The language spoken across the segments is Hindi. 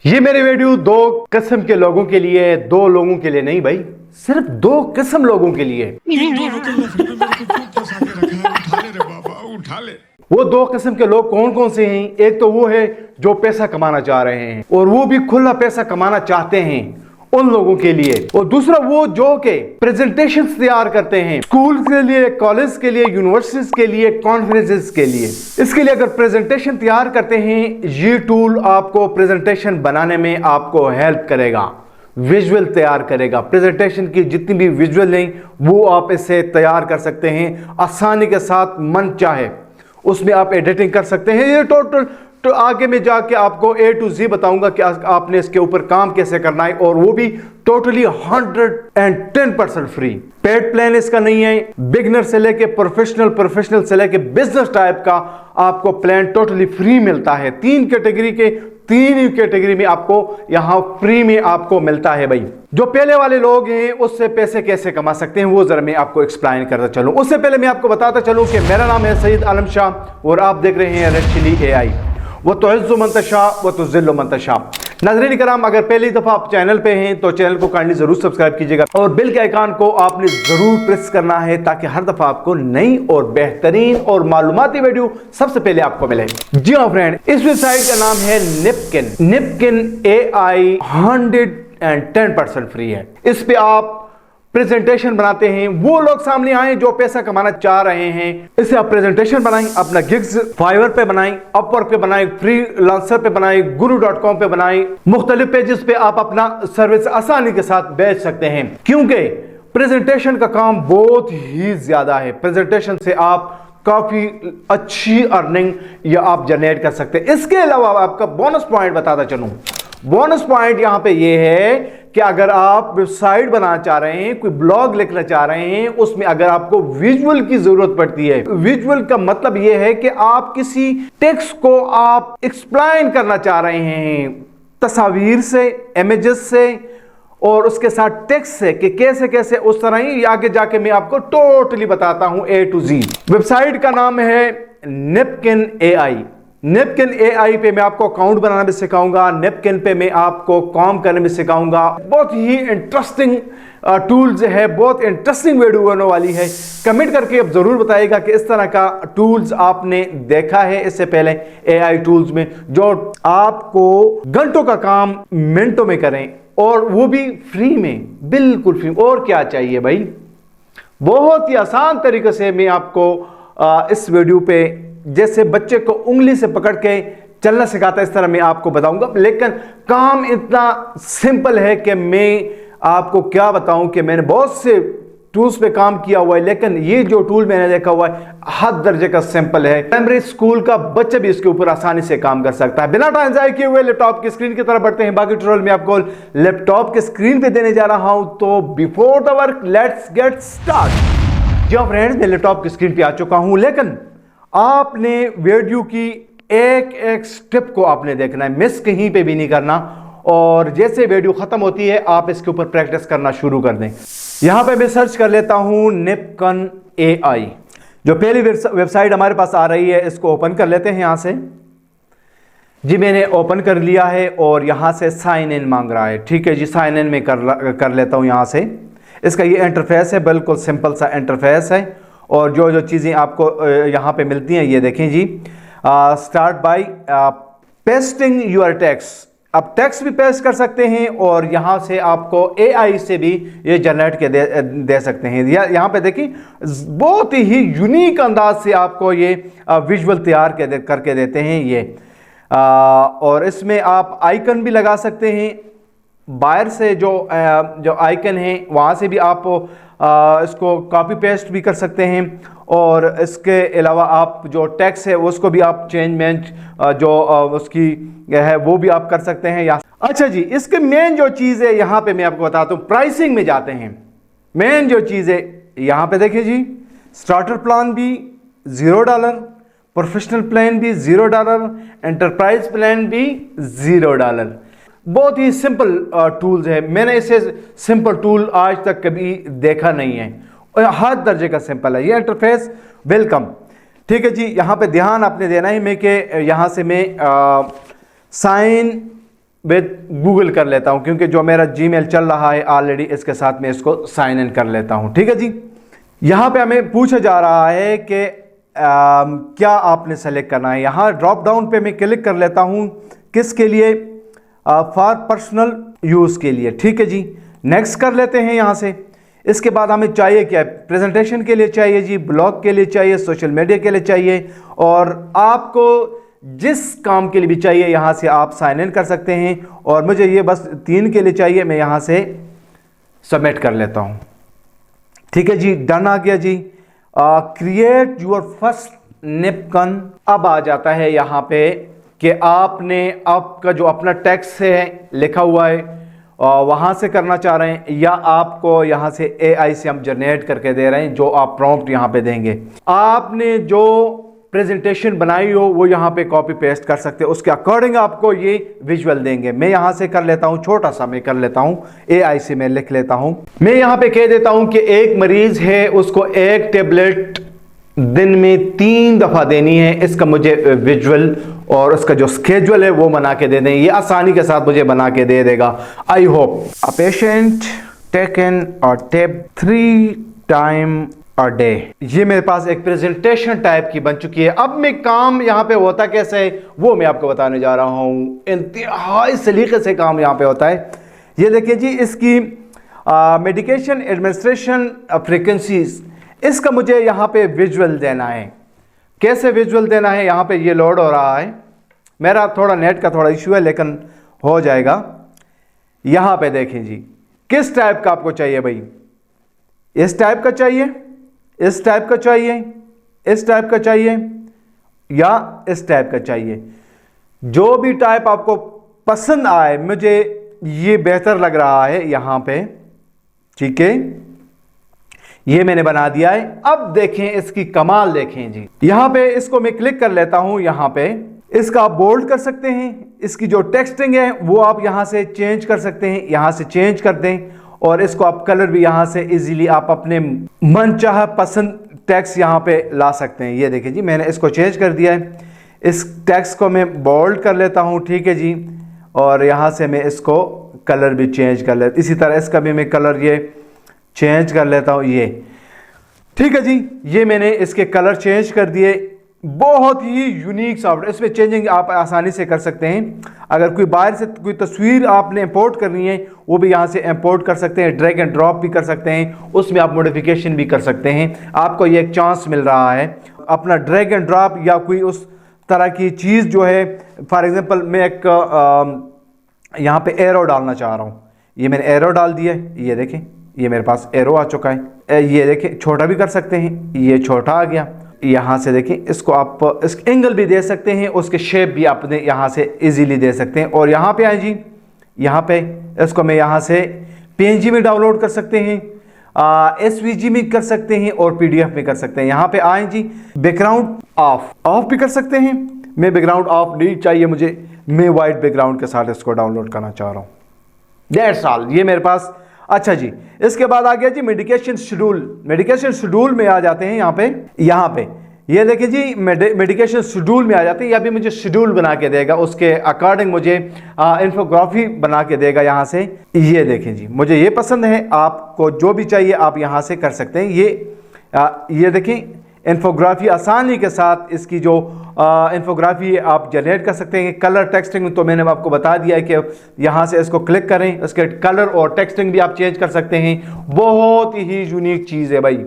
ये मेरे वीडियो दो किस्म के लोगों के लिए है, दो लोगों के लिए नहीं भाई, सिर्फ दो किस्म लोगों के लिए। उठा ले। वो दो किस्म के लोग कौन कौन से हैं? एक तो वो है जो पैसा कमाना चाह रहे हैं और वो भी खुला पैसा कमाना चाहते हैं, उन लोगों के लिए। और दूसरा वो जो के प्रेजेंटेशन तैयार करते हैं स्कूल के लिए, कॉलेज के लिए, यूनिवर्सिटीज के लिए, कॉन्फ्रेंसेस के लिए। इसके लिए अगर प्रेजेंटेशन तैयार करते हैं, ये टूल आपको प्रेजेंटेशन बनाने में आपको हेल्प करेगा, विजुअल तैयार करेगा। प्रेजेंटेशन की जितनी भी विजुअल नहीं वो आप इससे तैयार कर सकते हैं आसानी के साथ, मन चाहे उसमें आप एडिटिंग कर सकते हैं। ये टोटल तो आगे में जाके आपको A to Z बताऊंगा कि आपने इसके ऊपर काम कैसे करना है, और वो भी टोटली 110% फ्री। पेड प्लान इसका नहीं है। बिगनर से लेके प्रोफेशनल से लेके बिजनेस टाइप का आपको प्लान टोटली फ्री मिलता है। तीन ही कैटेगरी में आपको यहां फ्री में आपको मिलता है भाई। जो पहले वाले लोग हैं उससे पैसे कैसे कमा सकते हैं वो जरा मैं आपको एक्सप्लेन करता चलूं। उससे पहले मैं आपको बताता चलूं कि मेरा नाम है सईद आलम शाह और आप देख रहे हैं रेड चिली AI। वो तो इज़्ज़ु मन तशा वो तो ज़िल्लु मन तशा। नाज़रीन कराम, अगर पहली दफ़ा आप चैनल पे हैं तो चैनल को काइंडली ज़रूर सब्सक्राइब कीजिएगा और बेल के आइकन को आपने ज़रूर प्रेस करना है ताकि हर दफ़ा आपको नई और बेहतरीन और मालूमाती वीडियो सबसे पहले आपको मिले। जी हाँ फ्रेंड, इस वेबसाइट का नाम है निपकिन AI 110% फ्री है। इस पे आप प्रेजेंटेशन बनाते हैं, वो लोग सामने आए जो पैसा कमाना चाह रहे हैं। इससे आप प्रेजेंटेशन बनाएं, अपना गिग्स फाइवर पे बनाएं, अपवर्क पे बनाएं, फ्रीलांसर पे बनाएं, guru.com पे बनाएं। मुख्तलिफ पेजेस पे आप अपना सर्विस आसानी के साथ बेच सकते हैं, क्योंकि प्रेजेंटेशन का काम बहुत ही ज्यादा है। प्रेजेंटेशन से आप काफी अच्छी अर्निंग या आप जनरेट कर सकते हैं। इसके अलावा आपका बोनस पॉइंट बताता चलूं। बोनस पॉइंट यहां पे ये है कि अगर आप वेबसाइट बनाना चाह रहे हैं, कोई ब्लॉग लिखना चाह रहे हैं, उसमें अगर आपको विजुअल की जरूरत पड़ती है, विजुअल का मतलब यह है कि आप किसी टेक्स्ट को आप एक्सप्लेन करना चाह रहे हैं तस्वीर से, इमेजेस से और उसके साथ टेक्स्ट से कि कैसे कैसे, उस तरह ही आगे जाके मैं आपको टोटली बताता हूं A to Z। वेबसाइट का नाम है निपकिन AI। निपकिन AI पे मैं आपको अकाउंट बनाना भी सिखाऊंगा, निपकिन पे मैं आपको काम करने में सिखाऊंगा। बहुत ही इंटरेस्टिंग टूल्स है, बहुत इंटरेस्टिंग वीडियो होने वाली है। कमेंट करके अब जरूर बताइएगा कि इस तरह का टूल्स आपने देखा है इससे पहले AI टूल्स में, जो आपको घंटों का काम मिनटों में करें और वो भी फ्री में, बिल्कुल फ्री। और क्या चाहिए भाई, बहुत ही आसान तरीके से मैं आपको इस वीडियो पे जैसे बच्चे को उंगली से पकड़ के चलना सिखाता है इस तरह मैं आपको बताऊंगा। लेकिन काम इतना सिंपल है कि मैं आपको क्या बताऊं कि मैंने बहुत से टूल्स पे काम किया हुआ है, लेकिन ये जो टूल मैंने देखा हुआ है हद दर्जे का सिंपल है। प्राइमरी स्कूल का बच्चा भी इसके ऊपर आसानी से काम कर सकता है। बिना टाइम ज़ाया किए हुए लैपटॉप की स्क्रीन की तरफ बढ़ते हैं। बाकी ट्यूटोरियल में आपको लैपटॉप की स्क्रीन पे देने जा रहा हूं, तो before the work let's get start. जी फ्रेंड्स, मैं लैपटॉप की स्क्रीन पे आ चुका हूं, लेकिन आपने वीडियो की एक एक स्टेप को आपने देखना है, मिस कहीं पे भी नहीं करना। और जैसे वीडियो खत्म होती है आप इसके ऊपर प्रैक्टिस करना शुरू कर दें। यहां पे मैं सर्च कर लेता हूं निपकिन AI। जो पहली वेबसाइट हमारे पास आ रही है इसको ओपन कर लेते हैं यहां से। जी मैंने ओपन कर लिया है और यहां से साइन इन मांग रहा है। ठीक है जी, साइन इन में कर लेता हूं यहां से। इसका ये इंटरफेस है, बिल्कुल सिंपल सा इंटरफेस है। और जो जो चीज़ें आपको यहाँ पे मिलती हैं ये देखें जी। Start by pasting your text. आप टेक्स्ट भी पेस्ट कर सकते हैं और यहाँ से आपको AI से भी ये जनरेट के दे सकते हैं। यहाँ पे देखिए बहुत ही यूनिक अंदाज से आपको ये विजुअल तैयार करके देते हैं ये। और इसमें आप आइकन भी लगा सकते हैं। बाहर से जो आइकन है वहाँ से भी आप इसको कॉपी पेस्ट भी कर सकते हैं। और इसके अलावा आप जो टेक्स्ट है उसको भी आप चेंज जो उसकी है वो भी आप कर सकते हैं। या अच्छा जी, इसके मेन जो चीज़ है यहाँ पे मैं आपको बताता हूँ। प्राइसिंग में जाते हैं। मेन जो चीज़ है यहाँ पे देखिए जी, स्टार्टर प्लान भी $0, प्रोफेशनल प्लान भी $0, एंटरप्राइज प्लान भी $0। बहुत ही सिंपल टूल्स है। मैंने इसे सिंपल टूल आज तक कभी देखा नहीं है, हर दर्जे का सिंपल है ये इंटरफेस। वेलकम। ठीक है जी, यहाँ पे ध्यान आपने देना है मैं कि यहाँ से मैं साइन विद गूगल कर लेता हूं, क्योंकि जो मेरा जीमेल चल रहा है ऑलरेडी, इसके साथ मैं इसको साइन इन कर लेता हूं। ठीक है जी। यहां पे हमें पूछा जा रहा है कि क्या आपने सेलेक्ट करना है। यहां ड्रॉप डाउन पे मैं क्लिक कर लेता हूं, किसके लिए, फॉर पर्सनल यूज़ के लिए। ठीक है जी, नेक्स्ट कर लेते हैं यहां से। इसके बाद हमें चाहिए क्या, प्रेजेंटेशन के लिए चाहिए जी, ब्लॉग के लिए चाहिए, सोशल मीडिया के लिए चाहिए, और आपको जिस काम के लिए भी चाहिए यहां से आप साइन इन कर सकते हैं। और मुझे ये बस 3 के लिए चाहिए, मैं यहां से सबमिट कर लेता हूं। ठीक है जी, डन आ गया जी। क्रिएट योर फर्स्ट निपकन, अब आ जाता है यहां पे कि आपने आपका जो अपना टेक्स्ट है लिखा हुआ है वहां से करना चाह रहे हैं, या आपको यहां से AI से हम जनरेट करके दे रहे हैं, जो आप प्रॉम्प्ट यहां पे देंगे। आपने जो प्रेजेंटेशन बनाई हो वो यहां पे कॉपी पेस्ट कर सकते हैं, उसके अकॉर्डिंग आपको ये विजुअल देंगे। मैं यहां से कर लेता हूं, छोटा सा मैं कर लेता हूं, AI से मैं लिख लेता हूं। मैं यहां पे कह देता हूं कि एक मरीज है, उसको एक टेबलेट दिन में 3 दफा देनी है। इसका मुझे विजुअल और उसका जो स्केड्यूल है वो बना के दे दें, ये आसानी के साथ मुझे बना के दे देगा। I hope a patient taken a tab 3 time a day. ये मेरे पास एक प्रेजेंटेशन टाइप की बन चुकी है। अब मैं काम यहाँ पे होता कैसे है वो मैं आपको बताने जा रहा हूँ। इंतहाई सलीके से काम यहाँ पे होता है। ये देखिए जी, इसकी मेडिकेशन एडमिनिस्ट्रेशन फ्रीक्वेंसीज, इसका मुझे यहाँ पे विजुअल देना है। कैसे विजुअल देना है, यहाँ पे ये लोड हो रहा है, मेरा थोड़ा नेट का थोड़ा इशू है लेकिन हो जाएगा। यहाँ पे देखें जी, किस टाइप का आपको चाहिए भाई, इस टाइप का चाहिए, इस टाइप का चाहिए, इस टाइप का चाहिए, या इस टाइप का चाहिए। जो भी टाइप आपको पसंद आए, मुझे ये बेहतर लग रहा है यहाँ पे। ठीक है, ये मैंने बना दिया है। अब देखें इसकी कमाल, देखें जी, यहां पे इसको मैं क्लिक कर लेता हूं। यहां पे इसका आप बोल्ड कर सकते हैं, इसकी जो टेक्सटिंग है वो आप यहां से चेंज कर सकते हैं, यहां से चेंज कर दें। और इसको आप कलर भी यहां से इजीली आप अपने मनचाहा पसंद टेक्स्ट यहां पे ला सकते हैं। ये देखिए जी, मैंने इसको चेंज कर दिया है। इस टेक्स्ट को मैं बोल्ड कर लेता हूं। ठीक है जी, और यहां से मैं इसको कलर भी चेंज कर लेता, इसी तरह इसका भी मैं कलर ये चेंज कर लेता हूं। ये ठीक है जी, ये मैंने इसके कलर चेंज कर दिए। बहुत ही यूनिक सॉफ्टवेयर, इसमें चेंजिंग आप आसानी से कर सकते हैं। अगर कोई बाहर से कोई तस्वीर आपने इंपोर्ट करनी है वो भी यहाँ से इंपोर्ट कर सकते हैं, ड्रैग एंड ड्रॉप भी कर सकते हैं, उसमें आप मॉडिफिकेशन भी कर सकते हैं। आपको ये एक चांस मिल रहा है अपना ड्रैग एंड ड्रॉप या कोई उस तरह की चीज़ जो है, फॉर एग्जांपल मैं एक यहाँ पे एरो डालना चाह रहा हूँ, ये मैंने एरो डाल दिया है। ये देखें, ये मेरे पास एरो आ चुका है। ये देखें, छोटा भी कर सकते हैं, ये छोटा आ गया। यहाँ से देखें, इसको आप इस एंगल भी दे सकते हैं, उसके शेप भी आपने यहाँ से इजीली दे सकते हैं। और यहाँ पे आए जी, यहाँ पे इसको मैं यहाँ से PNG में डाउनलोड कर सकते हैं, SVG में कर सकते हैं और PDF में कर सकते हैं। यहाँ पे आए जी, बैकग्राउंड ऑफ भी कर सकते हैं। मैं बैकग्राउंड ऑफ नहीं चाहिए मुझे, मैं वाइट बैकग्राउंड के साथ इसको डाउनलोड करना चाह रहा हूँ। दैट्स ऑल, ये मेरे पास। अच्छा जी, इसके बाद आ गया जी मेडिकेशन शेड्यूल। मेडिकेशन शेड्यूल में आ जाते हैं। यहाँ पे ये देखिए जी, मेडिकेशन शेड्यूल में आ जाते हैं। या भी मुझे शेड्यूल बना के देगा, उसके अकॉर्डिंग मुझे इन्फोग्राफी बना के देगा यहाँ से। ये देखें जी, मुझे ये पसंद है, आपको जो भी चाहिए आप यहाँ से कर सकते हैं। ये देखें, इन्फोग्राफी आसानी के साथ इसकी जो इन्फोग्राफी आप जनरेट कर सकते हैं। कलर टेक्सटिंग तो मैंने आपको बता दिया है कि यहाँ से इसको क्लिक करें, उसके कलर और टेक्सटिंग भी आप चेंज कर सकते हैं। बहुत ही यूनिक चीज़ है भाई।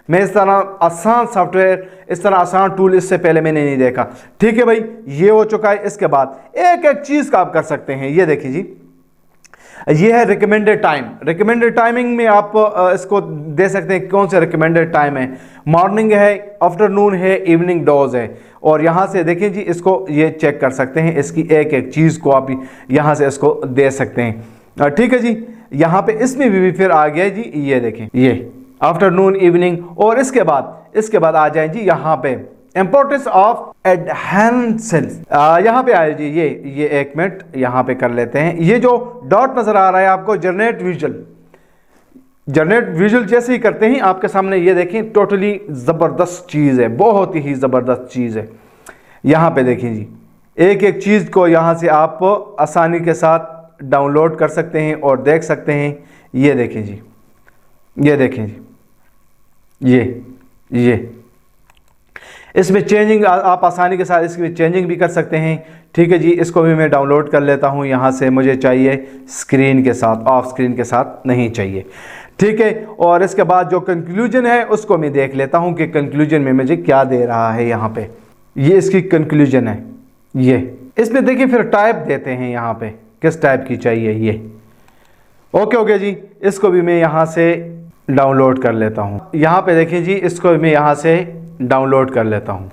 मैं इस तरह आसान सॉफ्टवेयर, इस तरह आसान टूल इससे पहले मैंने नहीं देखा। ठीक है भाई, ये हो चुका है। इसके बाद एक एक चीज़ का आप कर सकते हैं। ये देखिए जी, ये है रिकमेंडेड टाइम। रिकमेंडेड टाइमिंग में आप इसको दे सकते हैं कौन से रिकमेंडेड टाइम है, मॉर्निंग है, आफ्टरनून है, इवनिंग डोज है। और यहाँ से देखें जी, इसको ये चेक कर सकते हैं, इसकी एक एक चीज़ को आप यहाँ से इसको दे सकते हैं। ठीक है जी, यहाँ पे इसमें भी फिर आ गया जी, ये देखें, ये आफ्टरनून, इवनिंग। और इसके बाद आ जाए जी यहाँ पे इंपॉर्टेंस ऑफ एडहेरेंस। यहाँ पे आए जी, ये एक मिनट यहाँ पे कर लेते हैं। ये जो डॉट नजर आ रहा है आपको, जनरेट विजुअल जैसे ही करते हैं आपके सामने ये देखें, टोटली ज़बरदस्त चीज़ है, बहुत ही ज़बरदस्त चीज़ है। यहाँ पे देखें जी, एक एक चीज़ को यहाँ से आप आसानी के साथ डाउनलोड कर सकते हैं और देख सकते हैं। ये देखें जी, ये देखें जी, ये इसमें चेंजिंग आप आसानी के साथ इसमें चेंजिंग भी कर सकते हैं। ठीक है जी, इसको भी मैं डाउनलोड कर लेता हूँ यहाँ से। मुझे चाहिए स्क्रीन के साथ, ऑफ स्क्रीन के साथ नहीं चाहिए। ठीक है, और इसके बाद जो कंक्लूजन है उसको मैं देख लेता हूँ कि कंक्लूजन में मुझे क्या दे रहा है। यहाँ पे ये इसकी कंक्लूजन है। ये इसमें देखिए फिर टाइप देते हैं यहाँ पे किस टाइप की चाहिए। ये ओके जी, इसको भी मैं यहाँ से डाउनलोड कर लेता हूँ। यहाँ पे देखिए जी, इसको भी मैं यहाँ से डाउनलोड कर लेता हूँ।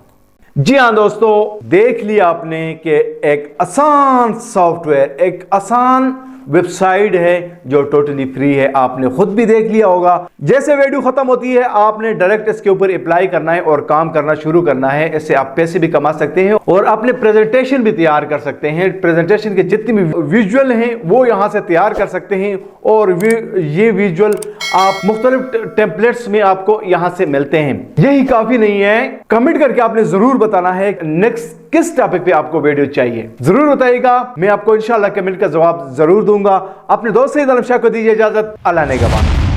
जी हाँ दोस्तों, देख लिया आपने कि एक आसान सॉफ्टवेयर, एक आसान वेबसाइट है जो टोटली फ्री है। आपने खुद भी देख लिया होगा। जैसे वीडियो खत्म होती है आपने डायरेक्ट इसके ऊपर अप्लाई करना है और काम करना शुरू करना है। इससे आप पैसे भी कमा सकते हैं और अपने प्रेजेंटेशन भी तैयार कर सकते हैं। प्रेजेंटेशन के जितने भी विजुअल हैं वो यहाँ से तैयार कर सकते हैं और ये विजुअल आप मुख्तलिफ टेम्पलेट्स में आपको यहाँ से मिलते हैं। यही काफी नहीं है, कमेंट करके आपने जरूर बताना है नेक्स्ट किस टॉपिक पे आपको वीडियो चाहिए। जरूर बताइएगा, मैं आपको इंशाल्लाह कमेंट का जवाब जरूर दूंगा। अपने दोस्त सईद आलम शाह को दीजिए इजाजत। अल्लाह ने गवाह।